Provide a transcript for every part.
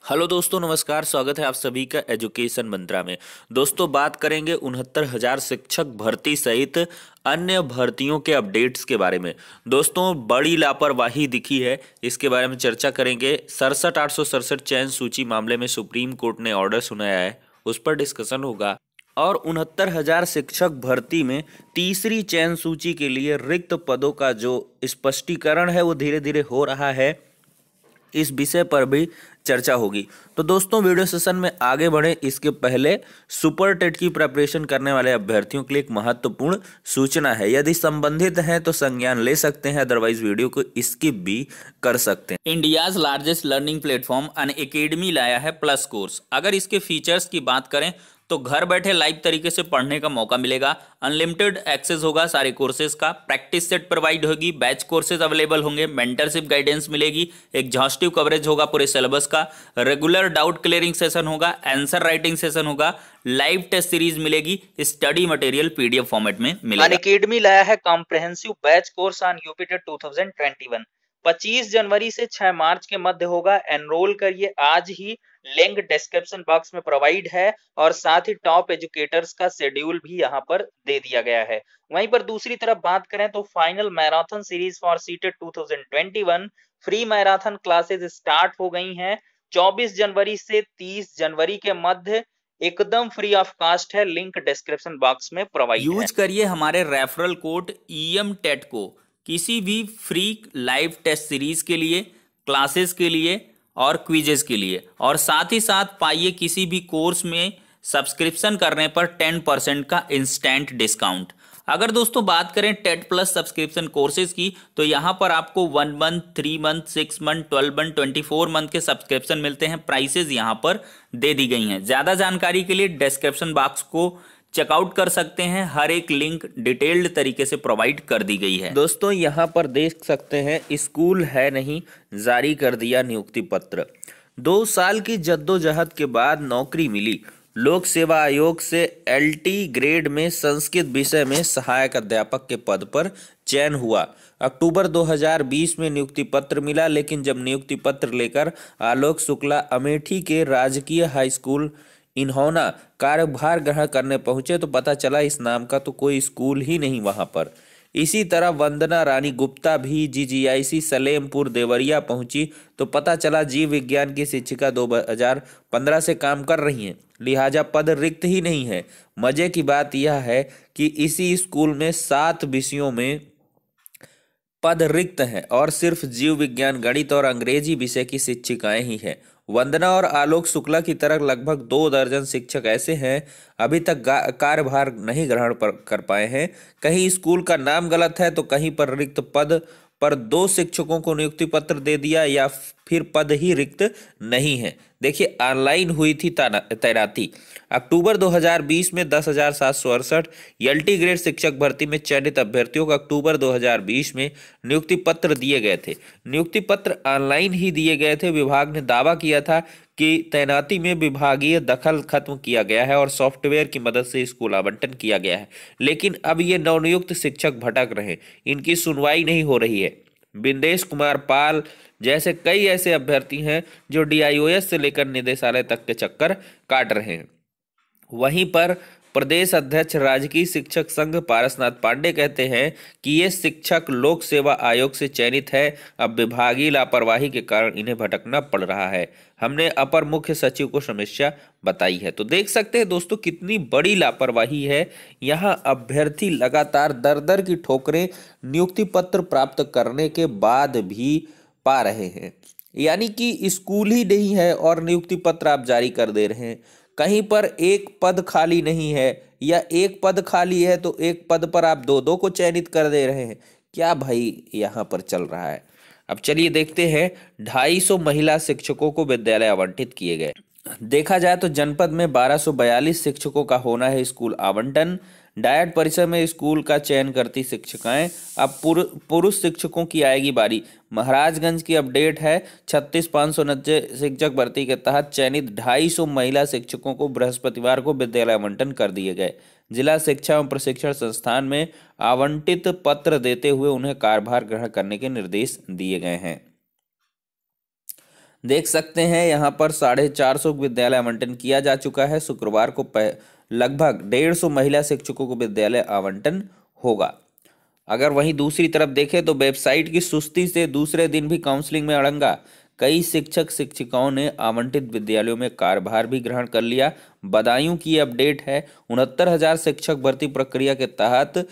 Hello दोस्तों, नमस्कार। स्वागत है आप सभी का एजुकेशन मंत्रा में। दोस्तों, बात करेंगे 69,000 शिक्षक भर्ती सहित अन्य भर्तियों के अपडेट्स के बारे में। दोस्तों, बड़ी लापरवाही दिखी है, इसके बारे में चर्चा करेंगे। 67,867 चयन सूची मामले में सुप्रीम कोर्ट ने ऑर्डर सुनाया है, उस पर डिस्कशन होगा। और 69,000 शिक्षक भर्ती में तीसरी चयन सूची के लिए रिक्त पदों का जो स्पष्टीकरण है वो धीरे धीरे हो रहा है, इस विषय पर भी चर्चा होगी। तो दोस्तों, वीडियो सेशन में आगे बढ़े इसके पहले सुपर टेट की प्रिपरेशन करने वाले अभ्यर्थियों के लिए एक महत्वपूर्ण सूचना है। यदि संबंधित हैं तो संज्ञान ले सकते हैं, अदरवाइज वीडियो को स्किप भी कर सकते हैं। India's largest learning platform Unacademy लाया है प्लस कोर्स। अगर इसके फीचर्स की बात करें तो घर बैठे लाइव तरीके से पढ़ने का मौका मिलेगा, अनलिमिटेड एक्सेस होगा सारे कोर्सेज का, प्रैक्टिस सेट प्रोवाइड होगी, बैच कोर्सेज अवेलेबल होंगे, मेंटरशिप गाइडेंस मिलेगी, एग्जॉस्टिव कवरेज होगा पूरे सिलेबस का, रेगुलर डाउट क्लियरिंग सेशन होगा, आंसर राइटिंग सेशन होगा, लाइव टेस्ट सीरीज मिलेगी, स्टडी मटेरियल पीडीएफ फॉर्मेट में मिलेगा। अनअकैडमी लाया है comprehensive batch course on UPTET 2021। 25 जनवरी से 6 मार्च के मध्य होगा। एनरोल करिए आज ही, लिंक डिस्क्रिप्शन बॉक्स में प्रोवाइड है और साथ ही टॉप एजुकेटर्स का शेड्यूल भी यहाँ पर दे दिया गया है। वहीं पर दूसरी तरफ बात करें तो final marathon series for CTET 2021 free marathon classes start हो गई हैं। 24 जनवरी से 30 जनवरी के मध्य एकदम फ्री ऑफ कास्ट है, लिंक डिस्क्रिप्शन बॉक्स में प्रोवाइड है। यूज करिए हमारे रेफरल कोड EM टेट को किसी भी फ्री लाइव टेस्ट सीरीज के लिए, क्लासेस के लिए और क्विजेस के लिए, और साथ ही साथ पाइए किसी भी कोर्स में सब्सक्रिप्शन करने पर 10% का इंस्टेंट डिस्काउंट। अगर दोस्तों बात करें टेट प्लस सब्सक्रिप्शन कोर्सेज की, तो यहाँ पर आपको 1 month, 3 month, 6 month, 12 month, 24 month के सब्सक्रिप्शन मिलते हैं। प्राइसेज यहाँ पर दे दी गई हैं। ज़्यादा जानकारी के लिए डिस्क्रिप्शन बॉक्स को चेकआउट कर सकते हैं, हर एक लिंक डिटेल्ड तरीके से प्रोवाइड कर दी गई है। दोस्तों, यहाँ पर देख सकते हैं, स्कूल है नहीं, जारी कर दिया नियुक्ति पत्र। 2 साल की जद्दोजहद के बाद नौकरी मिली। लोक सेवा आयोग से LT ग्रेड में संस्कृत विषय में सहायक अध्यापक के पद पर चयन हुआ। अक्टूबर 2020 में नियुक्ति पत्र मिला, लेकिन जब नियुक्ति पत्र लेकर आलोक शुक्ला अमेठी के राजकीय हाई स्कूल इन्होंना कार्यभार ग्रहण करने पहुंचे तो पता चला इस नाम का तो कोई स्कूल ही नहीं वहां पर। इसी तरह वंदना रानी गुप्ता भी GGIC सलेमपुर देवरिया पहुंची तो पता चला जीव विज्ञान की शिक्षिका 2015 से काम कर रही हैं, लिहाजा पद रिक्त ही नहीं है। मजे की बात यह है कि इसी स्कूल में 7 विषयों में पद रिक्त हैं और सिर्फ जीव विज्ञान, गणित और अंग्रेजी विषय की शिक्षिकाएं ही हैं। वंदना और आलोक शुक्ला की तरह लगभग 2 दर्जन शिक्षक ऐसे हैं अभी तक कार्यभार नहीं ग्रहण कर पाए हैं। कहीं स्कूल का नाम गलत है तो कहीं पर रिक्त पद पर 2 शिक्षकों को नियुक्ति पत्र दे दिया या फिर पद ही रिक्त नहीं है। देखिए, ऑनलाइन हुई थी तैनाती। अक्टूबर 2020 में 10,768 LT ग्रेड शिक्षक भर्ती में चयनित अभ्यर्थियों को अक्टूबर 2020 में नियुक्ति पत्र दिए गए थे। नियुक्ति पत्र ऑनलाइन ही दिए गए थे। विभाग ने दावा किया था कि तैनाती में विभागीय दखल खत्म किया गया है और सॉफ्टवेयर की मदद से स्कूल आवंटन किया गया है। लेकिन अब ये नवनियुक्त शिक्षक भटक रहे, इनकी सुनवाई नहीं हो रही है। बिंदेश कुमार पाल जैसे कई ऐसे अभ्यर्थी हैं जो DIOS से लेकर निदेशालय तक के चक्कर काट रहे हैं। वहीं पर प्रदेश अध्यक्ष राजकीय शिक्षक संघ पारसनाथ पांडे कहते हैं कि ये शिक्षक लोक सेवा आयोग से चयनित है, अब विभागीय लापरवाही के कारण इन्हें भटकना पड़ रहा है। हमने अपर मुख्य सचिव को समस्या बताई है। तो देख सकते हैं दोस्तों, कितनी बड़ी लापरवाही है। यहाँ अभ्यर्थी लगातार दर दर की ठोकरें नियुक्ति पत्र प्राप्त करने के बाद भी पा रहे हैं। यानी कि स्कूल ही नहीं है और नियुक्ति पत्र आप जारी कर दे रहे हैं। कहीं पर एक पद खाली नहीं है या एक पद खाली है तो एक पद पर आप 2-2 को चयनित कर दे रहे हैं। क्या भाई यहाँ पर चल रहा है? अब चलिए देखते हैं। 250 महिला शिक्षकों को विद्यालय आवंटित किए गए। देखा जाए तो जनपद में 1242 शिक्षकों का होना है स्कूल आवंटन। डायट परिसर में स्कूल का चयन करती शिक्षिकाएं। अब पुरुष शिक्षकों की आएगी बारी। महाराजगंज की अपडेट है। 36,590 शिक्षक भर्ती के तहत चयनित 250 महिला शिक्षकों को बृहस्पतिवार को विद्यालय आवंटन कर दिए गए। जिला शिक्षा एवं प्रशिक्षण संस्थान में आवंटित पत्र देते हुए उन्हें कार्यभार ग्रहण करने के निर्देश दिए गए हैं। देख सकते हैं यहाँ पर 450 विद्यालय आवंटन किया जा चुका है। शुक्रवार को लगभग 150 महिला शिक्षकों को विद्यालय आवंटन होगा। अगर वहीं दूसरी तरफ देखें तो वेबसाइट की सुस्ती से दूसरे दिन भी काउंसलिंग में अड़ंगा। कई शिक्षक शिक्षिकाओं ने आवंटित विद्यालयों में कार्यभार भी ग्रहण कर लिया। बदायूं की अपडेट है, 69,000 शिक्षक भर्ती प्रक्रिया के तहत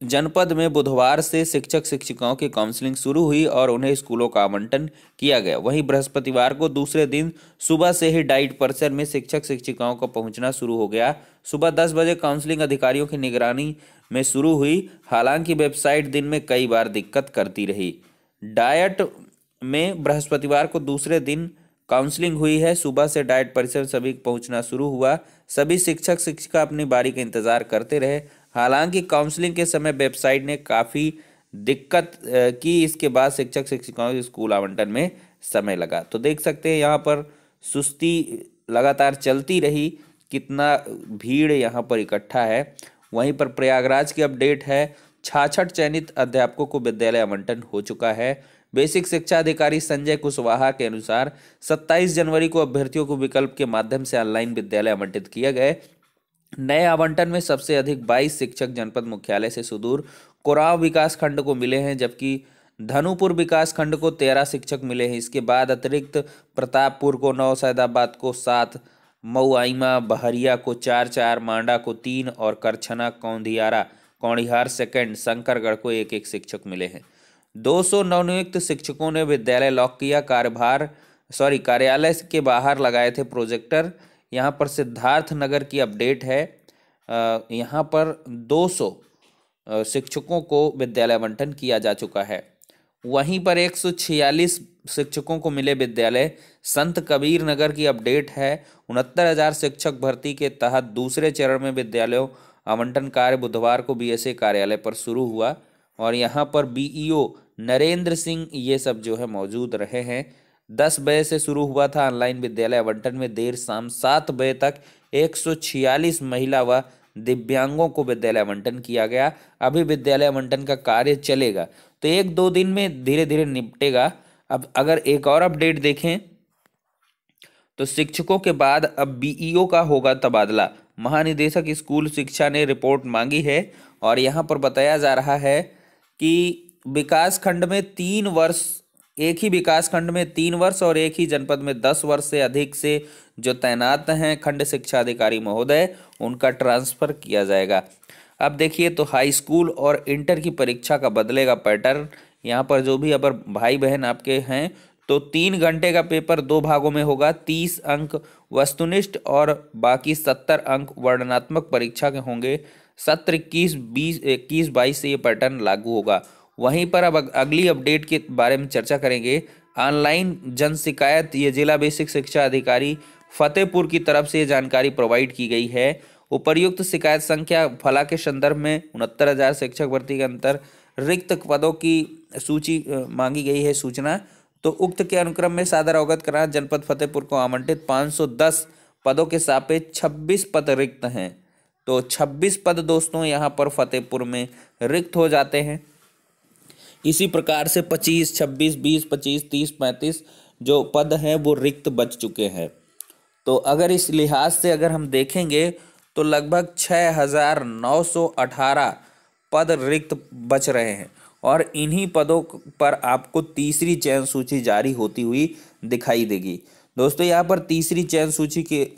जनपद में बुधवार से शिक्षक शिक्षिकाओं की काउंसलिंग शुरू हुई और उन्हें स्कूलों का आवंटन किया गया। वहीं बृहस्पतिवार को दूसरे दिन सुबह से ही डाइट परिसर में शिक्षक शिक्षिकाओं का पहुंचना शुरू हो गया। सुबह 10 बजे काउंसलिंग अधिकारियों की निगरानी में शुरू हुई। हालांकि वेबसाइट दिन में कई बार दिक्कत करती रही। डाइट में बृहस्पतिवार को दूसरे दिन काउंसलिंग हुई है। सुबह से डाइट परिसर सभी पहुंचना शुरू हुआ। सभी शिक्षक शिक्षिका अपनी बारी का इंतजार करते रहे। हालांकि काउंसलिंग के समय वेबसाइट ने काफ़ी दिक्कत की। इसके बाद शिक्षक शिक्षिकाओं के स्कूल आवंटन में समय लगा। तो देख सकते हैं यहाँ पर सुस्ती लगातार चलती रही, कितना भीड़ यहाँ पर इकट्ठा है। वहीं पर प्रयागराज की अपडेट है, 66 चयनित अध्यापकों को विद्यालय आवंटन हो चुका है। बेसिक शिक्षा अधिकारी संजय कुशवाहा के अनुसार 27 जनवरी को अभ्यर्थियों को विकल्प के माध्यम से ऑनलाइन विद्यालय आवंटित किए गए। नए आवंटन में सबसे अधिक 22 शिक्षक जनपद मुख्यालय से सुदूर कोराव विकास खंड को मिले हैं, जबकि धनुपुर विकास खंड को 13 शिक्षक मिले हैं। इसके बाद अतिरिक्त प्रतापपुर को 9, सैदाबाद को 7, मऊआइमा बहरिया को 4, मांडा को 3 और करछना कौंडिहार सेकंड शंकरगढ़ को 1 शिक्षक मिले हैं। 200 नवनियुक्त शिक्षकों ने विद्यालय लॉक किया। कार्यालय के बाहर लगाए थे प्रोजेक्टर। यहाँ पर सिद्धार्थ नगर की अपडेट है, यहाँ पर 200 शिक्षकों को विद्यालय आवंटन किया जा चुका है। वहीं पर 146 शिक्षकों को मिले विद्यालय। संत कबीर नगर की अपडेट है, 69,000 शिक्षक भर्ती के तहत दूसरे चरण में विद्यालयों आवंटन कार्य बुधवार को बीएसए कार्यालय पर शुरू हुआ और यहाँ पर बीईओ नरेंद्र सिंह ये सब जो है मौजूद रहे हैं। 10 बजे से शुरू हुआ था ऑनलाइन विद्यालय आवंटन में। देर शाम 7 बजे तक 146 महिला व दिव्यांगों को विद्यालय आवंटन किया गया। अभी विद्यालय आवंटन का कार्य चलेगा, तो 1-2 दिन में धीरे धीरे निपटेगा। अब अगर एक और अपडेट देखें तो शिक्षकों के बाद अब बीईओ का होगा तबादला। महानिदेशक स्कूल शिक्षा ने रिपोर्ट मांगी है और यहाँ पर बताया जा रहा है कि विकास खंड में 3 वर्ष, एक ही विकास खंड में 3 वर्ष और एक ही जनपद में 10 वर्ष से अधिक से जो तैनात हैं खंड शिक्षा अधिकारी महोदय, उनका ट्रांसफर किया जाएगा। अब देखिए तो हाई स्कूल और इंटर की परीक्षा का बदलेगा पैटर्न। यहाँ पर जो भी अगर भाई बहन आपके हैं तो 3 घंटे का पेपर 2 भागों में होगा। 30 अंक वस्तुनिष्ठ और बाकी 70 अंक वर्णनात्मक परीक्षा के होंगे। सत्र 21-22 से ये पैटर्न लागू होगा। वहीं पर अब अगली अपडेट के बारे में चर्चा करेंगे। ऑनलाइन जन शिकायत, ये जिला बेसिक शिक्षा अधिकारी फतेहपुर की तरफ से ये जानकारी प्रोवाइड की गई है। उपर्युक्त शिकायत संख्या फला के संदर्भ में 69,000 शिक्षक भर्ती के अंतर रिक्त पदों की सूची मांगी गई है सूचना। तो उक्त के अनुक्रम में सादर अवगत कराना, जनपद फतेहपुर को आवंटित 510 पदों के सापेक्ष 26 पद रिक्त हैं। तो 26 पद दोस्तों यहाँ पर फतेहपुर में रिक्त हो जाते हैं। इसी प्रकार से 25, 26, 20, 25, 30, 35 जो पद हैं वो रिक्त बच चुके हैं। तो अगर इस लिहाज से अगर हम देखेंगे तो लगभग 6,918 पद रिक्त बच रहे हैं और इन्हीं पदों पर आपको तीसरी चयन सूची जारी होती हुई दिखाई देगी। दोस्तों यहाँ पर तीसरी चयन सूची के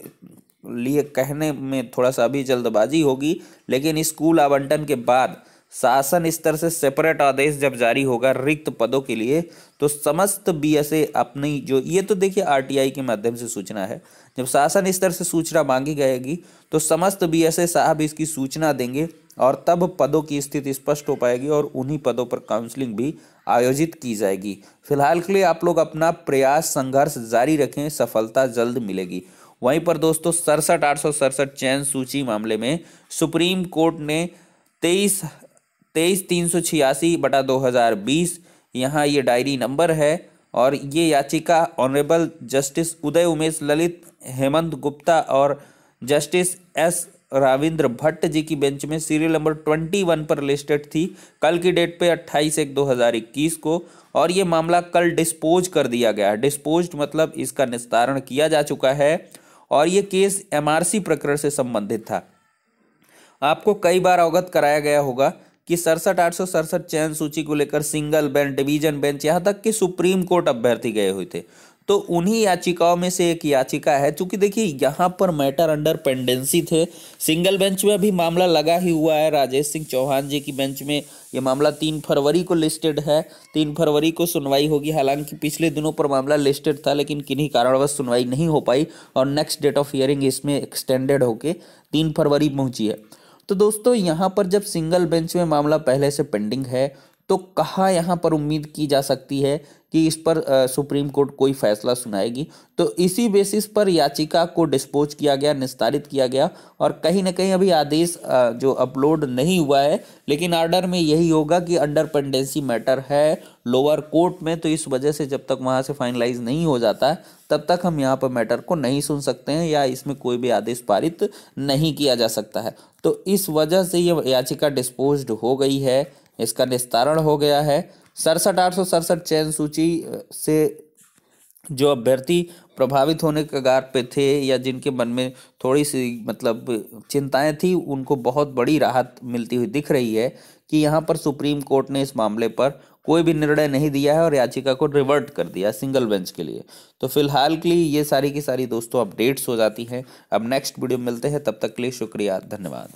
लिए कहने में थोड़ा सा अभी जल्दबाजी होगी, लेकिन स्कूल आवंटन के बाद शासन स्तर से सेपरेट आदेश जब जारी होगा रिक्त पदों के लिए, तो समस्त बीएसए अपनी जो, ये तो देखिए आरटीआई के माध्यम से सूचना है, जब शासन स्तर से सूचना मांगी जाएगी तो समस्त बीएसए साहब इसकी सूचना देंगे और तब पदों की स्थिति स्पष्ट हो पाएगी और उन्हीं पदों पर काउंसलिंग भी आयोजित की जाएगी। फिलहाल के लिए आप लोग अपना प्रयास संघर्ष जारी रखें, सफलता जल्द मिलेगी। वहीं पर दोस्तों 67,867 चयन सूची मामले में सुप्रीम कोर्ट ने 23,386/2020 यहाँ ये डायरी नंबर है और ये याचिका ऑनरेबल जस्टिस उदय उमेश ललित, हेमंत गुप्ता और जस्टिस एस राविंद्र भट्ट जी की बेंच में सीरियल नंबर 21 पर लिस्टेड थी कल की डेट पे 28/1/2021 को, और ये मामला कल डिस्पोज कर दिया गया। डिस्पोज मतलब इसका निस्तारण किया जा चुका है और ये केस एमआरसी प्रकरण से संबंधित था। आपको कई बार अवगत कराया गया होगा कि 67,867 चयन सूची को लेकर सिंगल बेंच, डिवीजन बेंच, यहाँ तक कि सुप्रीम कोर्ट अभ्यर्थी गए हुए थे। तो उन्हीं याचिकाओं में से एक याचिका है, चूंकि देखिए यहाँ पर मैटर अंडर पेंडेंसी थे। सिंगल बेंच में अभी मामला लगा ही हुआ है, राजेश सिंह चौहान जी की बेंच में ये मामला 3 फरवरी को लिस्टेड है। 3 फरवरी को सुनवाई होगी। हालांकि पिछले दिनों पर मामला लिस्टेड था, लेकिन किन्हीं कारणवश सुनवाई नहीं हो पाई और नेक्स्ट डेट ऑफ हियरिंग इसमें एक्सटेंडेड होके 3 फरवरी पहुंची है। तो दोस्तों यहाँ पर जब सिंगल बेंच में मामला पहले से पेंडिंग है, तो कहाँ यहाँ पर उम्मीद की जा सकती है कि इस पर सुप्रीम कोर्ट कोई फैसला सुनाएगी। तो इसी बेसिस पर याचिका को डिस्पोज किया गया, निस्तारित किया गया, और कहीं ना कहीं अभी आदेश जो अपलोड नहीं हुआ है, लेकिन ऑर्डर में यही होगा कि अंडर पेंडेंसी मैटर है लोअर कोर्ट में। तो इस वजह से जब तक वहाँ से फाइनलाइज नहीं हो जाता है तब तक हम यहाँ पर मैटर को नहीं सुन सकते हैं या इसमें कोई भी आदेश पारित नहीं किया जा सकता है। तो इस वजह से ये याचिका डिस्पोज्ड हो गई है, इसका निस्तारण हो गया है। 67,867 चयन सूची से जो अभ्यर्थी प्रभावित होने के कगार पे थे या जिनके मन में थोड़ी सी मतलब चिंताएं थी, उनको बहुत बड़ी राहत मिलती हुई दिख रही है कि यहाँ पर सुप्रीम कोर्ट ने इस मामले पर कोई भी निर्णय नहीं दिया है और याचिका को रिवर्ट कर दिया सिंगल बेंच के लिए। तो फिलहाल के लिए ये सारी की सारी दोस्तों अपडेट्स हो जाती हैं। अब नेक्स्ट वीडियो में मिलते हैं, तब तक के लिए शुक्रिया, धन्यवाद।